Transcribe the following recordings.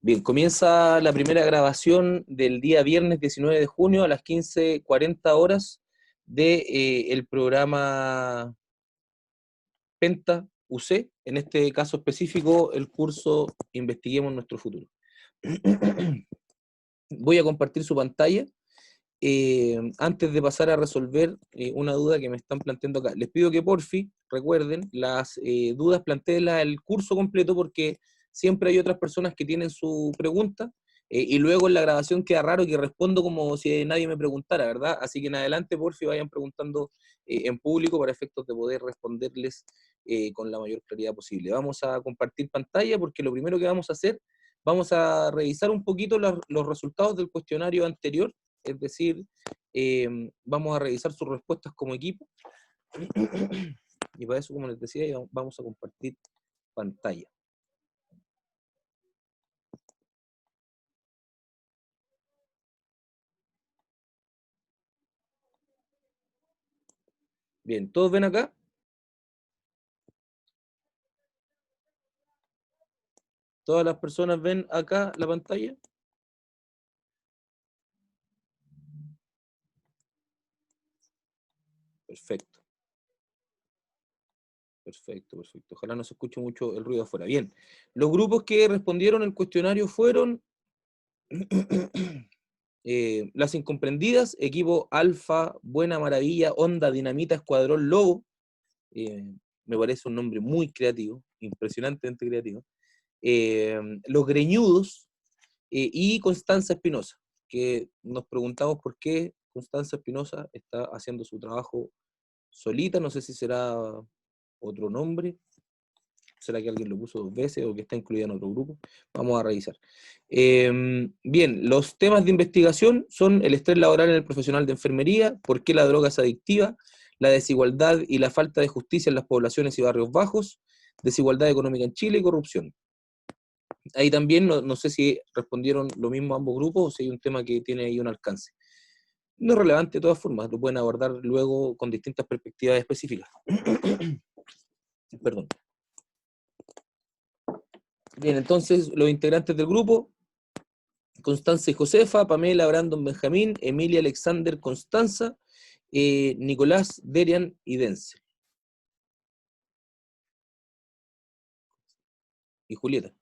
Bien, comienza la primera grabación del día viernes 19 de junio a las 15:40 horas de el programa Penta UC, en este caso específico el curso Investiguemos Nuestro Futuro. Voy a compartir su pantalla antes de pasar a resolver una duda que me están planteando acá. Les pido que porfi recuerden las dudas, plantéenlas el curso completo porque siempre hay otras personas que tienen su pregunta y luego en la grabación queda raro que respondo como si nadie me preguntara, ¿verdad? Así que en adelante porfi vayan preguntando en público para efectos de poder responderles con la mayor claridad posible. Vamos a compartir pantalla porque lo primero que vamos a hacer, vamos a revisar un poquito los resultados del cuestionario anterior, es decir, vamos a revisar sus respuestas como equipo, y para eso, como les decía, vamos a compartir pantalla. Bien, ¿todos ven acá? ¿Todas las personas ven acá la pantalla? Perfecto. Perfecto, perfecto. Ojalá no se escuche mucho el ruido afuera. Bien, los grupos que respondieron el cuestionario fueron Las Incomprendidas, Equipo Alfa, Buena Maravilla, Onda, Dinamita, Escuadrón Lobo. Me parece un nombre muy creativo, impresionantemente creativo. Los Greñudos y Constanza Espinosa, que nos preguntamos por qué Constanza Espinosa está haciendo su trabajo solita, no sé si será otro nombre, será que alguien lo puso 2 veces o que está incluida en otro grupo, vamos a revisar. Bien, los temas de investigación son el estrés laboral en el profesional de enfermería, por qué la droga es adictiva, la desigualdad y la falta de justicia en las poblaciones y barrios bajos, desigualdad económica en Chile y corrupción. Ahí también no sé si respondieron lo mismo ambos grupos o si hay un tema que tiene ahí un alcance. No es relevante de todas formas, lo pueden abordar luego con distintas perspectivas específicas. Perdón. Bien, entonces los integrantes del grupo: Constanza y Josefa, Pamela, Brandon, Benjamín, Emilia, Alexander, Constanza, Nicolás, Derian y Denzel. Y Julieta.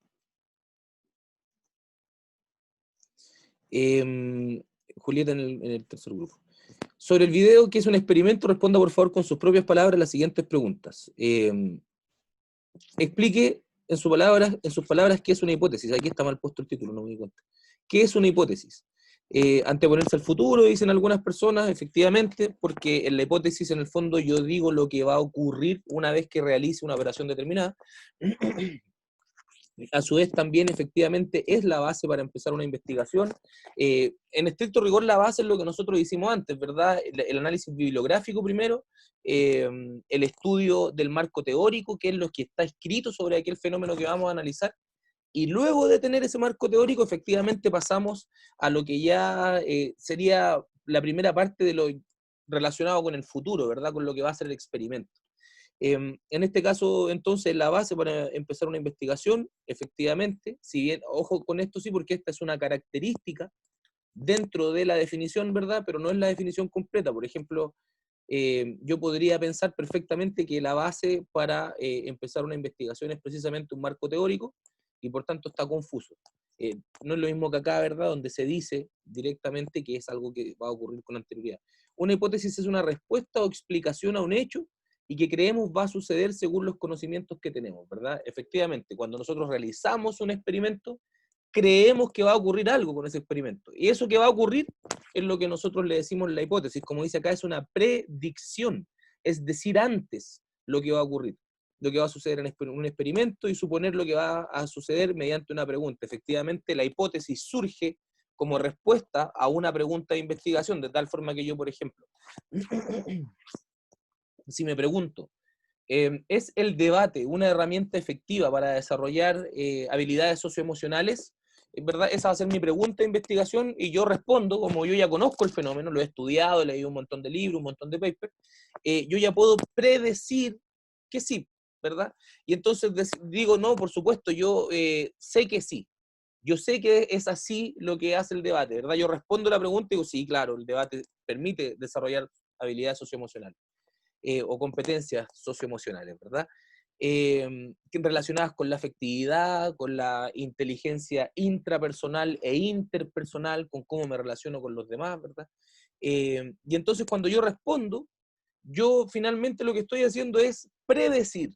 Julieta en el tercer grupo. Sobre el video, que es un experimento, responda por favor con sus propias palabras las siguientes preguntas. Explique en sus palabras qué es una hipótesis. Aquí está mal puesto el título, no me di cuenta. ¿Qué es una hipótesis? Anteponerse al futuro, dicen algunas personas, efectivamente, porque en la hipótesis, en el fondo, yo digo lo que va a ocurrir una vez que realice una operación determinada. A su vez, también, efectivamente, es la base para empezar una investigación. En estricto rigor, la base es lo que nosotros hicimos antes, ¿verdad? El análisis bibliográfico primero, el estudio del marco teórico, que es lo que está escrito sobre aquel fenómeno que vamos a analizar, y luego de tener ese marco teórico, efectivamente pasamos a lo que ya sería la primera parte de lo relacionado con el futuro, ¿verdad? Con lo que va a ser el experimento. En este caso, entonces, la base para empezar una investigación, efectivamente, si bien, ojo con esto sí, porque esta es una característica dentro de la definición, ¿verdad? Pero no es la definición completa. Por ejemplo, yo podría pensar perfectamente que la base para empezar una investigación es precisamente un marco teórico y por tanto está confuso. No es lo mismo que acá, ¿verdad? Donde se dice directamente que es algo que va a ocurrir con anterioridad. Una hipótesis es una respuesta o explicación a un hecho y que creemos va a suceder según los conocimientos que tenemos, ¿verdad? Efectivamente, cuando nosotros realizamos un experimento, creemos que va a ocurrir algo con ese experimento. Y eso que va a ocurrir es lo que nosotros le decimos la hipótesis. Como dice acá, es una predicción, es decir, antes lo que va a ocurrir, lo que va a suceder en un experimento y suponer lo que va a suceder mediante una pregunta. Efectivamente, la hipótesis surge como respuesta a una pregunta de investigación, de tal forma que yo, por ejemplo, si me pregunto, ¿es el debate una herramienta efectiva para desarrollar habilidades socioemocionales? En verdad, esa va a ser mi pregunta de investigación y yo respondo, como yo ya conozco el fenómeno, lo he estudiado, he leído un montón de libros, un montón de papers, yo ya puedo predecir que sí, ¿verdad? Y entonces digo, no, por supuesto, yo sé que sí, yo sé que es así lo que hace el debate, ¿verdad? Yo respondo la pregunta y digo, sí, claro, el debate permite desarrollar habilidades socioemocionales o competencias socioemocionales, ¿verdad? Relacionadas con la afectividad, con la inteligencia intrapersonal e interpersonal, con cómo me relaciono con los demás, ¿verdad? Y entonces cuando yo respondo, yo finalmente lo que estoy haciendo es predecir.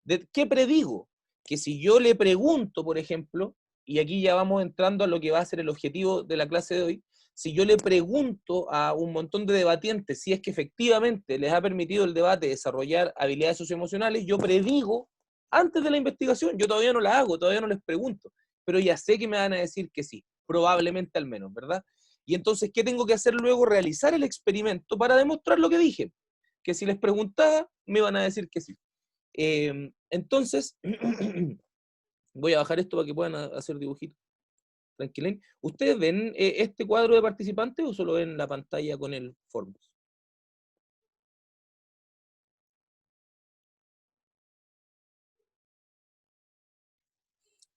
¿De qué predigo? Que si yo le pregunto, por ejemplo, y aquí ya vamos entrando a lo que va a ser el objetivo de la clase de hoy, si yo le pregunto a un montón de debatientes si es que efectivamente les ha permitido el debate desarrollar habilidades socioemocionales, yo predigo antes de la investigación, yo todavía no la hago, todavía no les pregunto, pero ya sé que me van a decir que sí, probablemente al menos, ¿verdad? Y entonces, ¿qué tengo que hacer luego? Realizar el experimento para demostrar lo que dije, que si les preguntaba, me van a decir que sí. Entonces, voy a bajar esto para que puedan hacer dibujitos. Tranquilen. ¿Ustedes ven este cuadro de participantes o solo ven la pantalla con el Forms?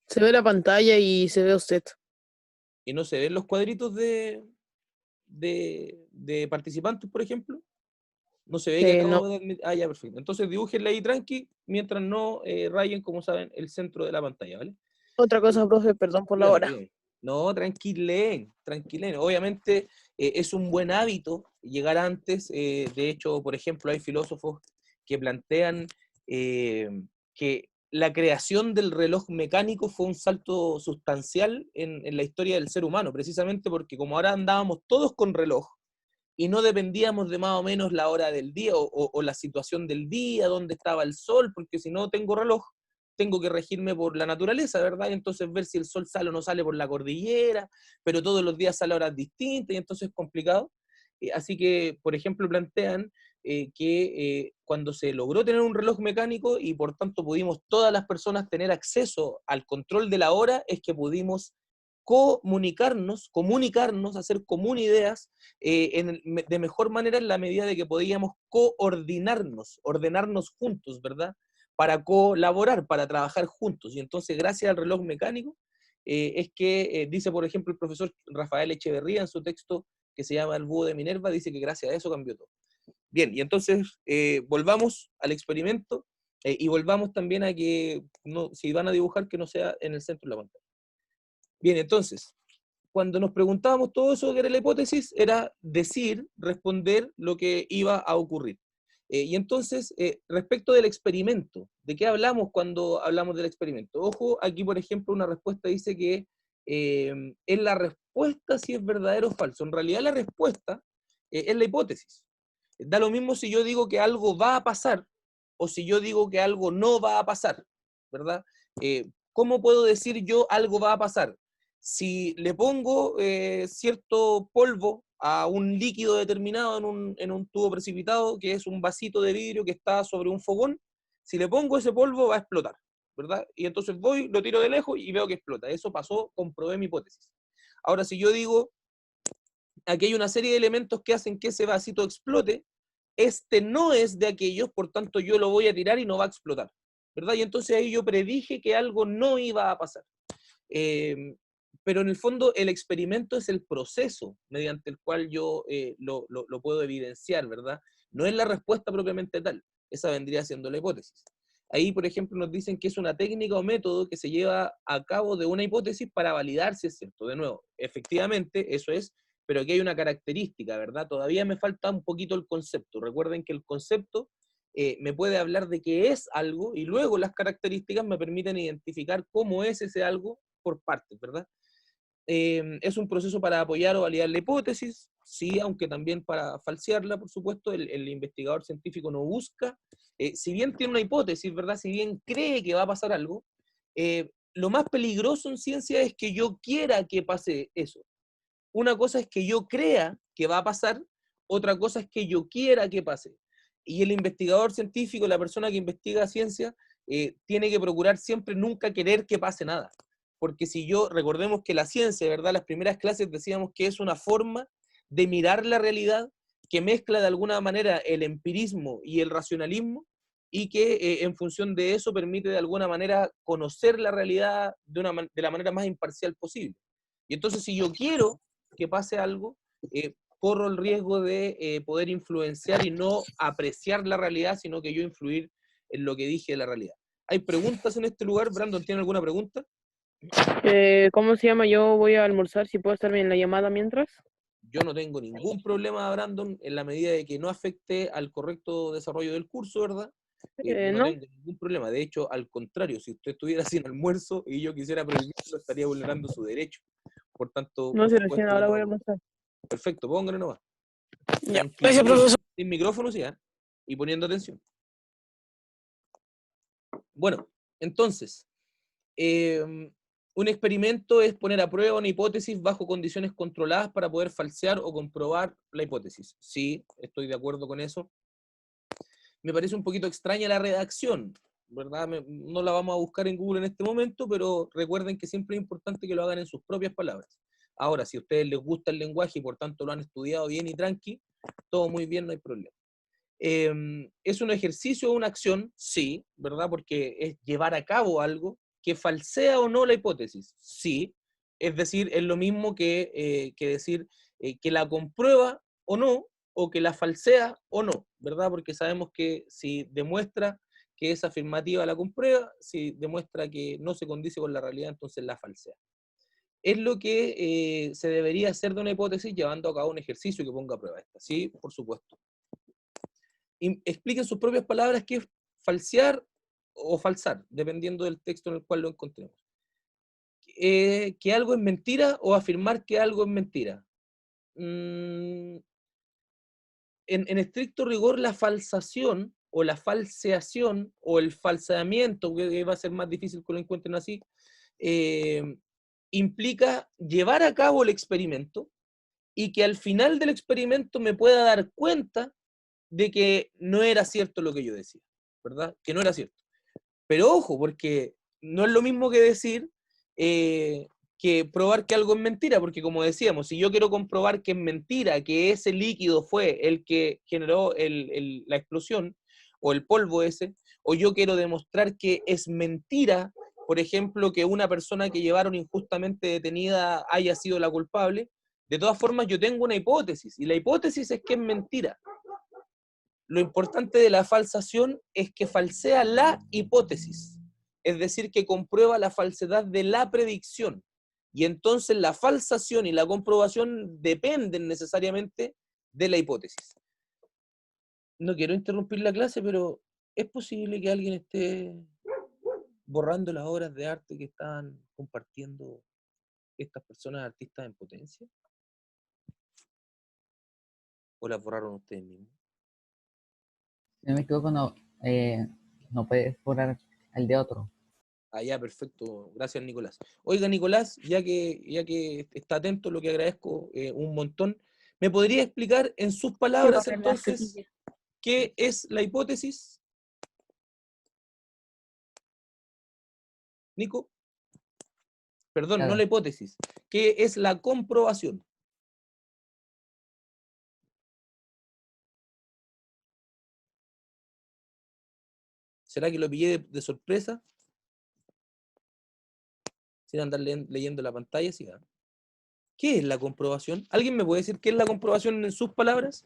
Se ve la pantalla y se ve usted. ¿Y no se ven los cuadritos de participantes, por ejemplo? No se ve que No. acabo de admitir. Ah, ya, perfecto. Entonces dibújenle ahí tranqui, mientras no rayen, como saben, el centro de la pantalla, ¿vale? Otra cosa, profe, perdón por la Dígame, hora. dígame. No, tranquilen, tranquilen. Obviamente es un buen hábito llegar antes. De hecho, por ejemplo, hay filósofos que plantean eh, que la creación del reloj mecánico fue un salto sustancial en la historia del ser humano, precisamente porque como ahora andábamos todos con reloj y no dependíamos de más o menos la hora del día o la situación del día, dónde estaba el sol, porque si no tengo reloj, tengo que regirme por la naturaleza, ¿verdad? Y entonces ver si el sol sale o no sale por la cordillera, pero todos los días sale a horas distintas y entonces es complicado. Así que, por ejemplo, plantean que cuando se logró tener un reloj mecánico y por tanto pudimos todas las personas tener acceso al control de la hora, es que pudimos comunicarnos, hacer común ideas de mejor manera en la medida de que podíamos coordinarnos, ordenarnos juntos, ¿verdad? Para colaborar, para trabajar juntos. Y entonces, gracias al reloj mecánico, es que dice, por ejemplo, el profesor Rafael Echeverría en su texto que se llama El búho de Minerva, dice que gracias a eso cambió todo. Bien, y entonces volvamos al experimento y volvamos también a que no, si van a dibujar, que no sea en el centro de la pantalla. Bien, entonces, cuando nos preguntábamos todo eso que era la hipótesis, era decir, responder lo que iba a ocurrir. Y entonces, respecto del experimento, ¿de qué hablamos cuando hablamos del experimento? Ojo, aquí por ejemplo una respuesta dice que es la respuesta si es verdadero o falso. En realidad la respuesta es la hipótesis. Da lo mismo si yo digo que algo va a pasar o si yo digo que algo no va a pasar, ¿verdad? ¿Cómo puedo decir yo algo va a pasar? Si le pongo cierto polvo a un líquido determinado en un tubo precipitado, que es un vasito de vidrio que está sobre un fogón, si le pongo ese polvo va a explotar, ¿verdad? Y entonces voy, lo tiro de lejos y veo que explota. Eso pasó, comprobé mi hipótesis. Ahora, si yo digo, aquí hay una serie de elementos que hacen que ese vasito explote, este no es de aquellos, por tanto yo lo voy a tirar y no va a explotar, ¿verdad? Y entonces ahí yo predije que algo no iba a pasar. Eh, pero en el fondo el experimento es el proceso mediante el cual yo lo puedo evidenciar, ¿verdad? No es la respuesta propiamente tal, esa vendría siendo la hipótesis. Ahí, por ejemplo, nos dicen que es una técnica o método que se lleva a cabo de una hipótesis para validar si es cierto. De nuevo, efectivamente, eso es, pero aquí hay una característica, ¿verdad? Todavía me falta un poquito el concepto. Recuerden que el concepto me puede hablar de qué es algo y luego las características me permiten identificar cómo es ese algo por partes, ¿verdad? Es un proceso para apoyar o validar la hipótesis, sí, aunque también para falsearla, por supuesto, el investigador científico no busca, si bien tiene una hipótesis, ¿verdad? Si bien cree que va a pasar algo, lo más peligroso en ciencia es que yo quiera que pase eso. Una cosa es que yo crea que va a pasar, otra cosa es que yo quiera que pase. Y el investigador científico, la persona que investiga ciencia, tiene que procurar siempre nunca querer que pase nada. Porque si yo, recordemos que la ciencia, ¿verdad? Las primeras clases decíamos que es una forma de mirar la realidad que mezcla de alguna manera el empirismo y el racionalismo. y que en función de eso permite de alguna manera conocer la realidad de la manera más imparcial posible. Y entonces si yo quiero que pase algo, corro el riesgo de poder influenciar y no apreciar la realidad, sino que yo influir en lo que dije de la realidad. ¿Hay preguntas en este lugar? Brandon, ¿tiene alguna pregunta? ¿Cómo se llama? Yo voy a almorzar, si puedo estar bien la llamada mientras. Yo no tengo ningún problema, Brandon, en la medida de que no afecte al correcto desarrollo del curso, ¿verdad? No ¿No? tengo ningún problema. De hecho, al contrario, si usted estuviera sin almuerzo y yo quisiera prohibirlo, estaría vulnerando su derecho. Por tanto, No por sé, recién supuesto que ahora voy a no. almorzar. Perfecto, póngale nomás. Ya. Gracias, Tranquilo, profesor. sin micrófono, sí, ¿eh? Y poniendo atención. Bueno, entonces, eh, un experimento es poner a prueba una hipótesis bajo condiciones controladas para poder falsear o comprobar la hipótesis. Sí, estoy de acuerdo con eso. Me parece un poquito extraña la redacción, ¿verdad? No la vamos a buscar en Google en este momento, pero recuerden que siempre es importante que lo hagan en sus propias palabras. Ahora, si a ustedes les gusta el lenguaje y por tanto lo han estudiado bien y tranqui, todo muy bien, no hay problema. ¿Es un ejercicio o una acción? Sí, ¿verdad? Porque es llevar a cabo algo que falsea o no la hipótesis. Sí, es decir, es lo mismo que decir que la comprueba o no, o que la falsea o no, ¿verdad? Porque sabemos que si demuestra que es afirmativa, la comprueba; si demuestra que no se condice con la realidad, entonces la falsea. Es lo que se debería hacer de una hipótesis llevando a cabo un ejercicio que ponga a prueba esta. Sí, por supuesto. Explique en sus propias palabras qué es falsear o falsar, dependiendo del texto en el cual lo encontremos. Que algo es mentira o afirmar que algo es mentira. En estricto rigor, la falsación o la falseación o el falseamiento, que va a ser más difícil que lo encuentren así, eh, implica llevar a cabo el experimento y que al final del experimento me pueda dar cuenta de que no era cierto lo que yo decía, ¿verdad? Que no era cierto. Pero ojo, porque no es lo mismo que decir que probar que algo es mentira, porque como decíamos, si yo quiero comprobar que es mentira, que ese líquido fue el que generó la explosión, o el polvo ese, o yo quiero demostrar que es mentira, por ejemplo, que una persona que llevaron injustamente detenida haya sido la culpable, de todas formas yo tengo una hipótesis, y la hipótesis es que es mentira. Lo importante de la falsación es que falsea la hipótesis, es decir, que comprueba la falsedad de la predicción. Y entonces la falsación y la comprobación dependen necesariamente de la hipótesis. No quiero interrumpir la clase, pero ¿es posible que alguien esté borrando las obras de arte que están compartiendo estas personas artistas en potencia? ¿O las borraron ustedes mismos? Si no me equivoco, no, no puedes borrar el de otro. Ah, ya, perfecto. Gracias, Nicolás. Oiga, Nicolás, ya que está atento, lo que agradezco un montón, ¿me podría explicar en sus palabras entonces qué es la hipótesis? Nico, perdón, no Claro. la hipótesis. ¿Qué es la comprobación? ¿Será que lo pillé de sorpresa? Sin andar leyendo la pantalla, sí. ¿Qué es la comprobación? ¿Alguien me puede decir qué es la comprobación en sus palabras?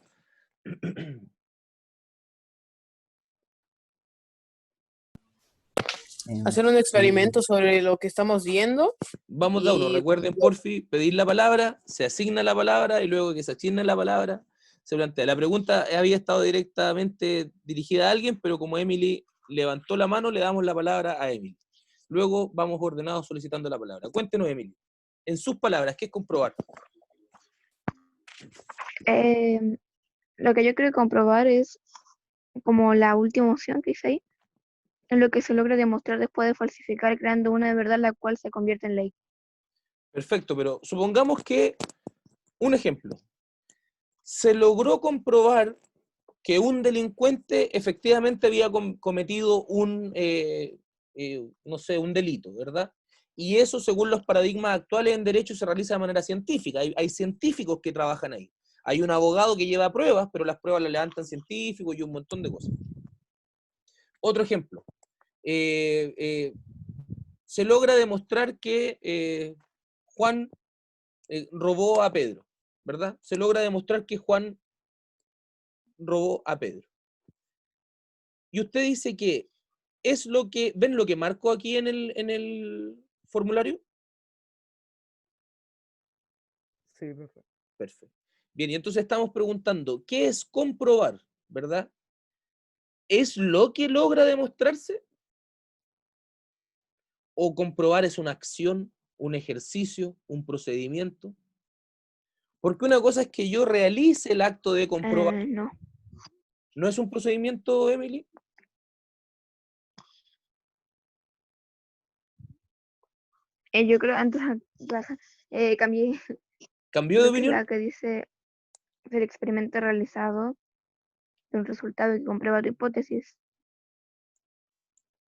Hacer un experimento sobre lo que estamos viendo Vamos de a uno. y Recuerden, porfi, pedir la palabra, se asigna la palabra y luego que se asigne la palabra, se plantea. La pregunta había estado directamente dirigida a alguien, pero como Emily levantó la mano, le damos la palabra a Emily. Luego vamos ordenados solicitando la palabra. Cuéntenos, Emily. En sus palabras, ¿qué es comprobar? Eh, lo que yo creo comprobar es como la última opción que hice ahí, en lo que se logra demostrar después de falsificar creando una de verdad la cual se convierte en ley. Perfecto, pero supongamos que, un ejemplo, se logró comprobar que un delincuente efectivamente había cometido no sé, un delito, ¿verdad? Y eso, según los paradigmas actuales en derecho, se realiza de manera científica. Hay científicos que trabajan ahí. Hay un abogado que lleva pruebas, pero las pruebas las levantan científicos y un montón de cosas. Otro ejemplo. Se logra demostrar que Juan robó a Pedro, ¿verdad? Se logra demostrar que Juan robó a Pedro. Y usted dice que es lo que, ¿ven lo que marco aquí en el formulario? Sí, profe. Perfecto. Bien, y entonces estamos preguntando, ¿qué es comprobar, verdad? ¿Es lo que logra demostrarse? ¿O comprobar es una acción, un ejercicio, un procedimiento? Porque una cosa es que yo realice el acto de comprobar. No. ¿No es un procedimiento, Emily? Yo creo, antes cambié, ¿Cambió de creo que opinión? la que dice el experimento realizado, un resultado que comprueba tu hipótesis.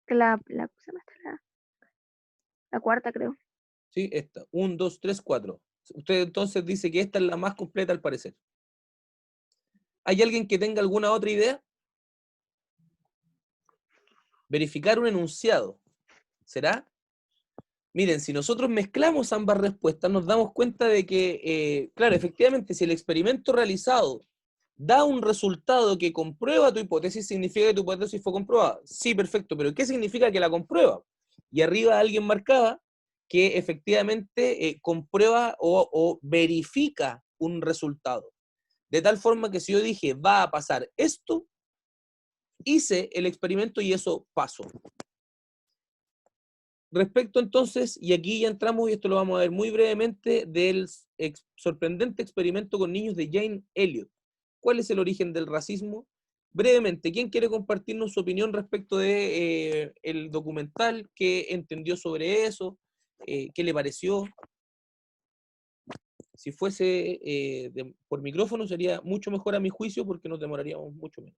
Que ¿cómo se llama esta? La cuarta, creo. Sí, esta. 1, 2, 3, 4. Usted entonces dice que esta es la más completa al parecer. ¿Hay alguien que tenga alguna otra idea? Verificar un enunciado. ¿Será? Miren, si nosotros mezclamos ambas respuestas, nos damos cuenta de que, claro, efectivamente, si el experimento realizado da un resultado que comprueba tu hipótesis, significa que tu hipótesis fue comprobada. Sí, perfecto, pero ¿qué significa que la comprueba? Y arriba alguien marcaba que efectivamente comprueba o verifica un resultado. De tal forma que si yo dije, va a pasar esto, hice el experimento y eso pasó. Respecto entonces, y aquí ya entramos, y esto lo vamos a ver muy brevemente, del sorprendente experimento con niños de Jane Elliott. ¿Cuál es el origen del racismo? Brevemente, ¿quién quiere compartirnos su opinión respecto de el documental? ¿Qué entendió sobre eso? ¿Qué le pareció? Si fuese por micrófono sería mucho mejor a mi juicio porque nos demoraríamos mucho menos.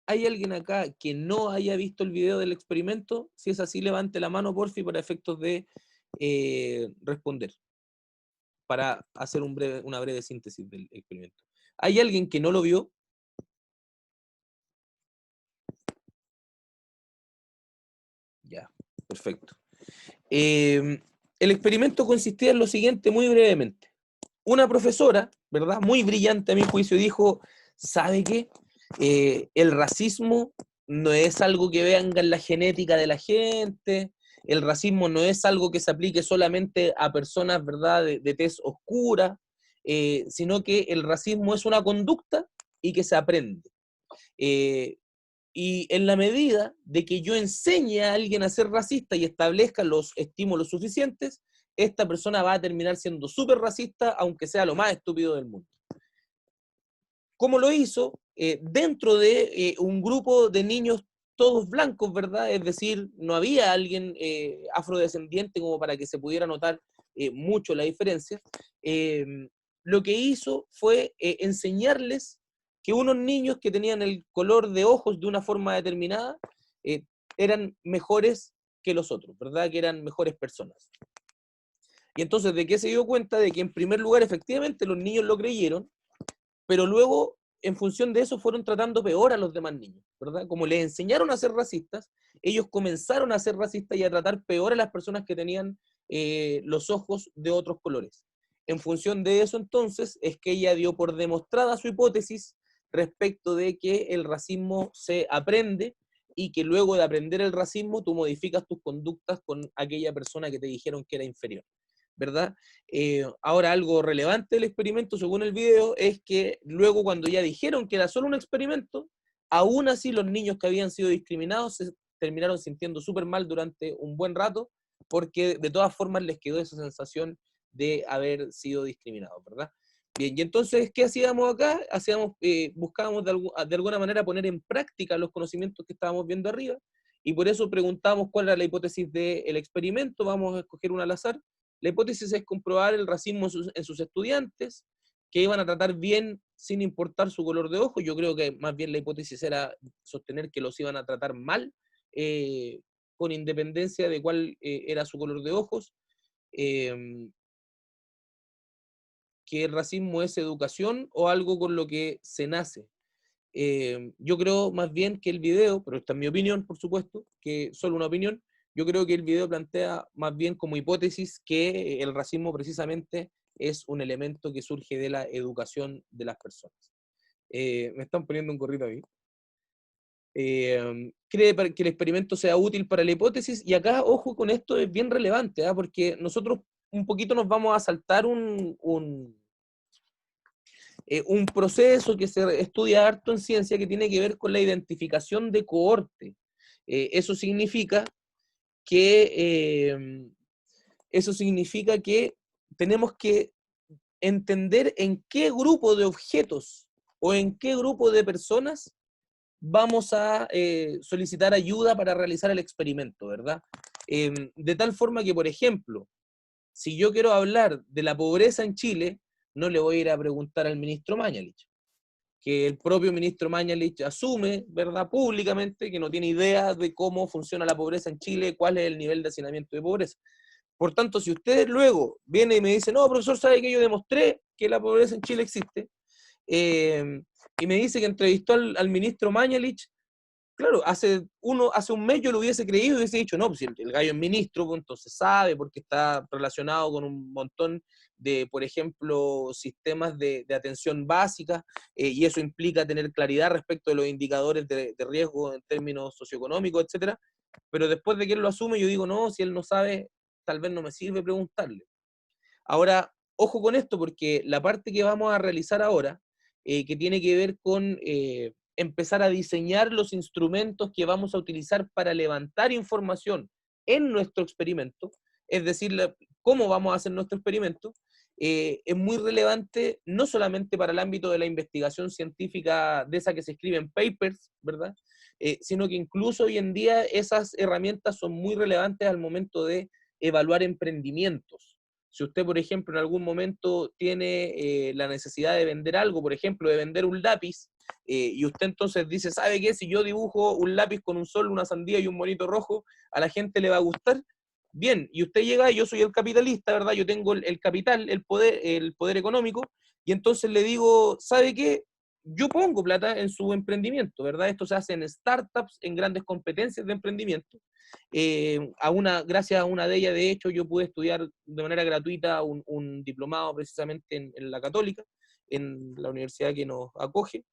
¿Hay alguien acá que no haya visto el video del experimento? Si es así, levante la mano, porfi, para efectos de responder, para hacer una breve síntesis del experimento. ¿Hay alguien que no lo vio? Ya, perfecto. El experimento consistía en lo siguiente, muy brevemente. Una profesora, ¿verdad? Muy brillante a mi juicio, dijo, ¿sabe qué? El racismo no es algo que venga en la genética de la gente, el racismo no es algo que se aplique solamente a personas, ¿verdad?, de tez oscura, sino que el racismo es una conducta y que se aprende. Y en la medida de que yo enseñe a alguien a ser racista y establezca los estímulos suficientes, esta persona va a terminar siendo súper racista, aunque sea lo más estúpido del mundo. ¿Cómo lo hizo? Dentro de un grupo de niños todos blancos, ¿verdad? Es decir, no había alguien afrodescendiente como para que se pudiera notar mucho la diferencia. Lo que hizo fue enseñarles que unos niños que tenían el color de ojos de una forma determinada eran mejores que los otros, ¿verdad? Que eran mejores personas. Y entonces, ¿de qué se dio cuenta? De que en primer lugar, efectivamente, los niños lo creyeron, pero luego, en función de eso, fueron tratando peor a los demás niños, ¿verdad? Como les enseñaron a ser racistas, ellos comenzaron a ser racistas y a tratar peor a las personas que tenían los ojos de otros colores. En función de eso, entonces, es que ella dio por demostrada su hipótesis respecto de que el racismo se aprende y que luego de aprender el racismo, tú modificas tus conductas con aquella persona que te dijeron que era inferior, ¿verdad? Ahora, algo relevante del experimento, según el video, es que luego cuando ya dijeron que era solo un experimento, aún así los niños que habían sido discriminados se terminaron sintiendo súper mal durante un buen rato, porque de todas formas les quedó esa sensación de haber sido discriminados, ¿verdad? Bien, y entonces, ¿qué hacíamos acá? Buscábamos de alguna manera poner en práctica los conocimientos que estábamos viendo arriba, y por eso preguntamos cuál era la hipótesis del experimento. Vamos a escoger una al azar. La hipótesis es comprobar el racismo en sus estudiantes, que iban a tratar bien sin importar su color de ojo. Yo creo que más bien la hipótesis era sostener que los iban a tratar mal, con independencia de cuál era su color de ojos. que el racismo es educación o algo con lo que se nace. Yo creo más bien que el video, pero esta es mi opinión, por supuesto, que solo una opinión, yo creo que el video plantea más bien como hipótesis que el racismo precisamente es un elemento que surge de la educación de las personas. Me están poniendo un gorrito a mí. Cree que el experimento sea útil para la hipótesis, y acá, ojo con esto, es bien relevante, ¿eh? Porque nosotros un poquito nos vamos a saltar un proceso que se estudia harto en ciencia que tiene que ver con la identificación de cohorte. Eso significa que tenemos que entender en qué grupo de objetos o en qué grupo de personas vamos a solicitar ayuda para realizar el experimento, ¿verdad? De tal forma que, por ejemplo, si yo quiero hablar de la pobreza en Chile, no le voy a ir a preguntar al ministro Mañalich, que el propio ministro Mañalich asume, ¿verdad?, públicamente, que no tiene idea de cómo funciona la pobreza en Chile, cuál es el nivel de hacinamiento de pobreza. Por tanto, si ustedes luego vienen y me dicen, no, profesor, ¿sabe que yo demostré que la pobreza en Chile existe? Y me dice que entrevistó al ministro Mañalich, claro, hace un mes yo lo hubiese creído y hubiese dicho, no, pues si el gallo es ministro, pues entonces sabe, porque está relacionado con un montón de, por ejemplo, sistemas de atención básica, y eso implica tener claridad respecto de los indicadores de riesgo en términos socioeconómicos, etcétera. Pero después de que él lo asume, yo digo, no, si él no sabe, tal vez no me sirve preguntarle. Ahora, ojo con esto, porque la parte que vamos a realizar ahora, que tiene que ver con empezar a diseñar los instrumentos que vamos a utilizar para levantar información en nuestro experimento, es decir, cómo vamos a hacer nuestro experimento, es muy relevante no solamente para el ámbito de la investigación científica, de esa que se escribe en papers, ¿verdad? Sino que incluso hoy en día esas herramientas son muy relevantes al momento de evaluar emprendimientos. Si usted, por ejemplo, en algún momento tiene la necesidad de vender algo, por ejemplo, de vender un lápiz, y usted entonces dice, ¿sabe qué? Si yo dibujo un lápiz con un sol, una sandía y un monito rojo, a la gente le va a gustar. Bien, y usted llega, y yo soy el capitalista, ¿verdad? Yo tengo el capital, el poder económico, y entonces le digo, ¿sabe qué? Yo pongo plata en su emprendimiento, ¿verdad? Esto se hace en startups, en grandes competencias de emprendimiento. Gracias a una de ellas, de hecho, yo pude estudiar de manera gratuita un diplomado precisamente en la Católica, en la universidad que nos acoge,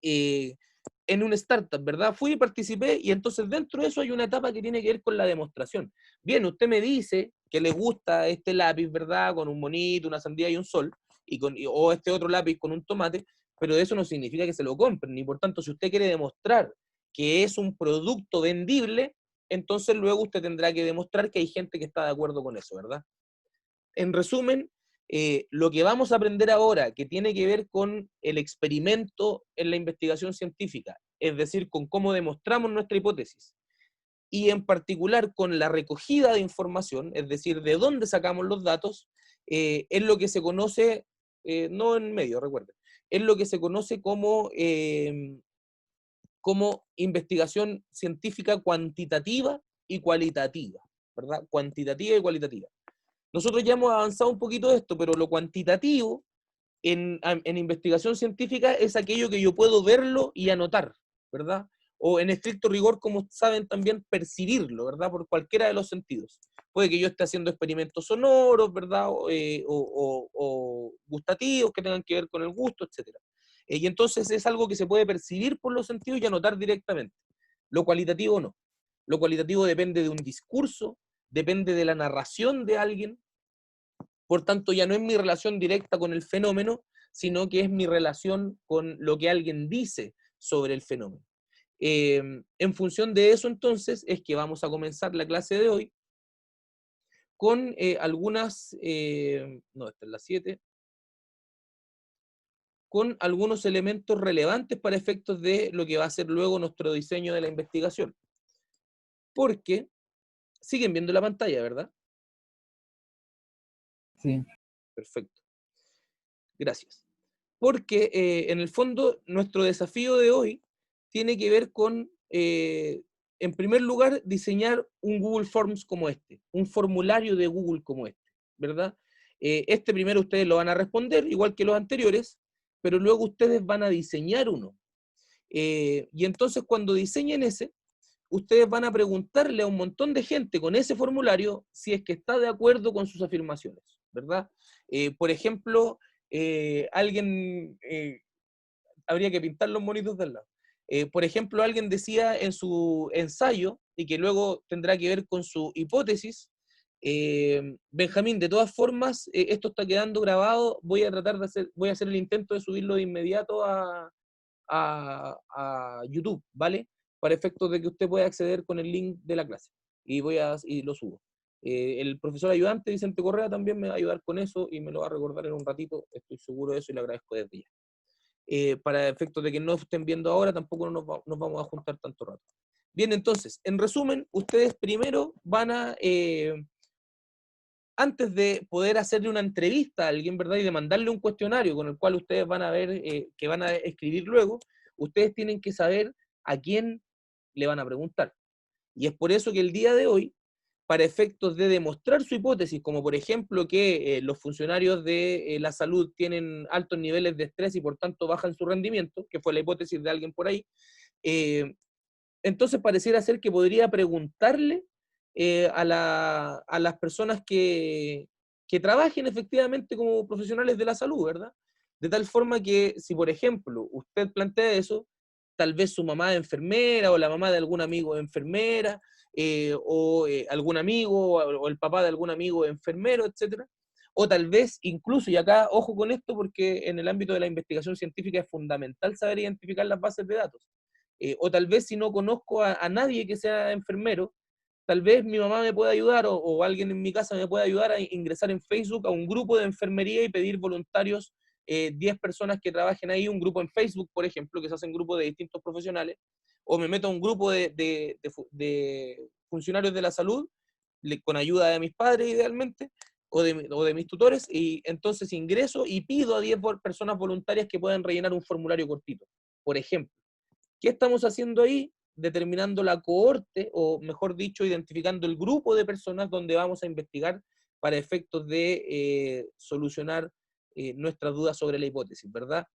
en una startup, ¿verdad? Fui y participé, y entonces dentro de eso hay una etapa que tiene que ver con la demostración. Bien, usted me dice que le gusta este lápiz, ¿verdad? Con un monito, una sandía y un sol, o este otro lápiz con un tomate, pero eso no significa que se lo compren, y por tanto, si usted quiere demostrar que es un producto vendible, entonces luego usted tendrá que demostrar que hay gente que está de acuerdo con eso, ¿verdad? En resumen, lo que vamos a aprender ahora, que tiene que ver con el experimento en la investigación científica, es decir, con cómo demostramos nuestra hipótesis, y en particular con la recogida de información, es decir, de dónde sacamos los datos, es lo que se conoce, no en medio, recuerden, es lo que se conoce como investigación científica cuantitativa y cualitativa, ¿verdad? Cuantitativa y cualitativa. Nosotros ya hemos avanzado un poquito de esto, pero lo cuantitativo en investigación científica es aquello que yo puedo verlo y anotar, ¿verdad? O en estricto rigor, como saben también, percibirlo, ¿verdad? Por cualquiera de los sentidos. Puede que yo esté haciendo experimentos sonoros, ¿verdad? O gustativos que tengan que ver con el gusto, etc. Y entonces es algo que se puede percibir por los sentidos y anotar directamente. Lo cualitativo no. Lo cualitativo depende de un discurso, depende de la narración de alguien. Por tanto, ya no es mi relación directa con el fenómeno, sino que es mi relación con lo que alguien dice sobre el fenómeno. En función de eso, entonces, es que vamos a comenzar la clase de hoy con esta es la 7, con algunos elementos relevantes para efectos de lo que va a ser luego nuestro diseño de la investigación. Porque siguen viendo la pantalla, ¿verdad? Sí. Perfecto. Gracias. Porque en el fondo nuestro desafío de hoy tiene que ver con, en primer lugar, diseñar un Google Forms como este, un formulario de Google como este, ¿verdad? Este primero ustedes lo van a responder, igual que los anteriores, pero luego ustedes van a diseñar uno. Y entonces cuando diseñen ese, ustedes van a preguntarle a un montón de gente con ese formulario si es que está de acuerdo con sus afirmaciones, ¿verdad? Por ejemplo, alguien, habría que pintar los monitos del lado. Por ejemplo, alguien decía en su ensayo, y que luego tendrá que ver con su hipótesis, Benjamín, de todas formas, esto está quedando grabado, voy a hacer el intento de subirlo de inmediato a YouTube, ¿vale? Para efectos de que usted pueda acceder con el link de la clase. Y lo subo. El profesor ayudante Vicente Correa también me va a ayudar con eso y me lo va a recordar en un ratito, estoy seguro de eso y le agradezco desde ya. Para efectos de que no estén viendo ahora, tampoco nos vamos a juntar tanto rato. Bien, entonces, en resumen, ustedes primero van a, antes de poder hacerle una entrevista a alguien, ¿verdad? Y de mandarle un cuestionario con el cual ustedes van a ver, que van a escribir luego, ustedes tienen que saber a quién le van a preguntar. Y es por eso que el día de hoy, para efectos de demostrar su hipótesis, como por ejemplo que los funcionarios de la salud tienen altos niveles de estrés y por tanto bajan su rendimiento, que fue la hipótesis de alguien por ahí, entonces pareciera ser que podría preguntarle a las personas que trabajen efectivamente como profesionales de la salud, ¿verdad? De tal forma que si, por ejemplo, usted plantea eso, tal vez su mamá es enfermera o la mamá de algún amigo es enfermera, algún amigo o el papá de algún amigo es enfermero, etcétera. O tal vez incluso, y acá ojo con esto porque en el ámbito de la investigación científica es fundamental saber identificar las bases de datos. O tal vez si no conozco a nadie que sea enfermero, tal vez mi mamá me pueda ayudar o alguien en mi casa me pueda ayudar a ingresar en Facebook a un grupo de enfermería y pedir voluntarios, 10 personas que trabajen ahí, un grupo en Facebook, por ejemplo, que se hacen grupos de distintos profesionales, o me meto a un grupo de funcionarios de la salud, con ayuda de mis padres idealmente, o de mis tutores, y entonces ingreso y pido a 10 personas voluntarias que puedan rellenar un formulario cortito, por ejemplo. ¿Qué estamos haciendo ahí? Determinando la cohorte, o mejor dicho, identificando el grupo de personas donde vamos a investigar para efectos de solucionar nuestras dudas sobre la hipótesis, ¿verdad?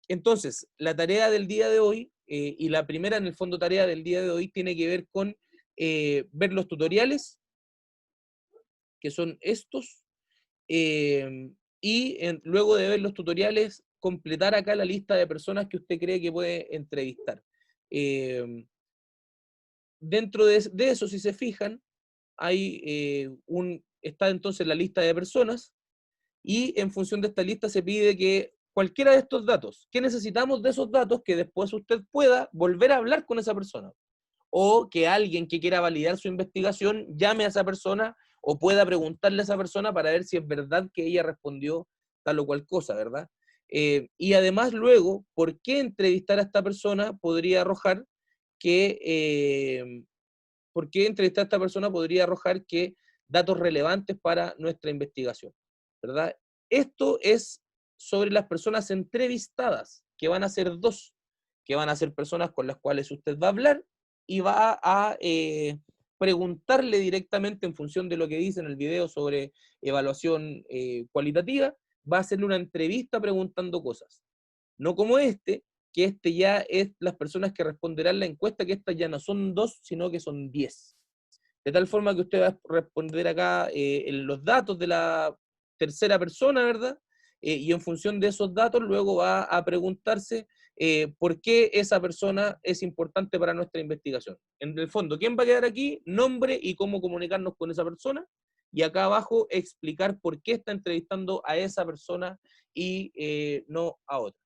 Entonces, la tarea del día de hoy, y la primera en el fondo tarea del día de hoy, tiene que ver con ver los tutoriales, que son estos, luego de ver los tutoriales, completar acá la lista de personas que usted cree que puede entrevistar. Dentro de eso, si se fijan, está entonces la lista de personas, y en función de esta lista se pide que cualquiera de estos datos, ¿qué necesitamos de esos datos? Que después usted pueda volver a hablar con esa persona, o que alguien que quiera validar su investigación llame a esa persona o pueda preguntarle a esa persona para ver si es verdad que ella respondió tal o cual cosa, ¿verdad? Y además luego, ¿por qué entrevistar a esta persona podría arrojar que, ¿por qué entrevistar a esta persona podría arrojar que datos relevantes para nuestra investigación, ¿verdad? Esto es sobre las personas entrevistadas, que van a ser dos, que van a ser personas con las cuales usted va a hablar y va a preguntarle directamente en función de lo que dice en el video sobre evaluación cualitativa, va a hacerle una entrevista preguntando cosas. No como que este ya es las personas que responderán la encuesta, que estas ya no son 2, sino que son 10. De tal forma que usted va a responder acá en los datos de la tercera persona, ¿verdad? Y en función de esos datos luego va a preguntarse por qué esa persona es importante para nuestra investigación. En el fondo, ¿quién va a quedar aquí? Nombre y cómo comunicarnos con esa persona. Y acá abajo explicar por qué está entrevistando a esa persona y no a otra.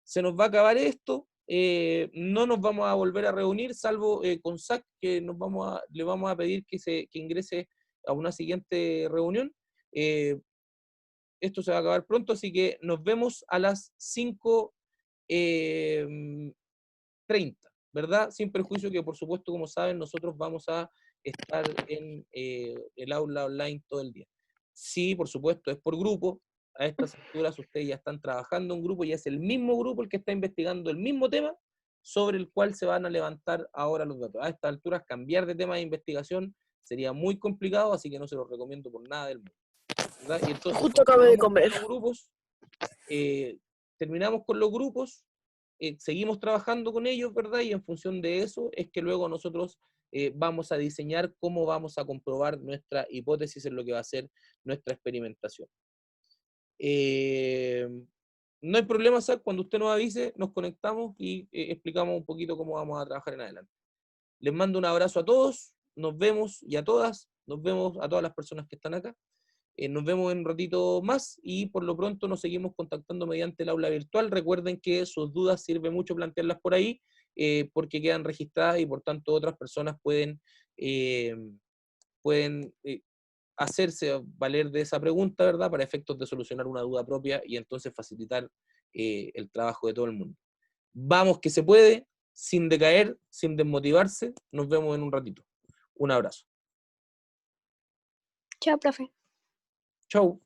Se nos va a acabar esto, no nos vamos a volver a reunir, salvo con SAC, que le vamos a pedir que ingrese a una siguiente reunión. Esto se va a acabar pronto, así que nos vemos a las 5:30, ¿verdad? Sin perjuicio que, por supuesto, como saben, nosotros vamos a estar en el aula online todo el día. Sí, por supuesto, es por grupo. A estas alturas ustedes ya están trabajando en grupo y es el mismo grupo el que está investigando el mismo tema sobre el cual se van a levantar ahora los datos. A estas alturas cambiar de tema de investigación sería muy complicado, así que no se los recomiendo por nada del mundo. ¿verdad? Y entonces, Justo acabé de continuamos con comer. los grupos, terminamos con los grupos, seguimos trabajando con ellos, ¿verdad? Y en función de eso es que luego nosotros vamos a diseñar cómo vamos a comprobar nuestra hipótesis en lo que va a ser nuestra experimentación. No hay problema, Zach, cuando usted nos avise, nos conectamos y explicamos un poquito cómo vamos a trabajar en adelante. Les mando un abrazo a todos, nos vemos y a todas, nos vemos a todas las personas que están acá. Nos vemos en un ratito más y por lo pronto nos seguimos contactando mediante el aula virtual. Recuerden que sus dudas sirve mucho plantearlas por ahí porque quedan registradas y por tanto otras personas pueden hacerse valer de esa pregunta, ¿verdad? Para efectos de solucionar una duda propia y entonces facilitar el trabajo de todo el mundo. Vamos que se puede, sin decaer, sin desmotivarse. Nos vemos en un ratito. Un abrazo. Chao, profe. Chau.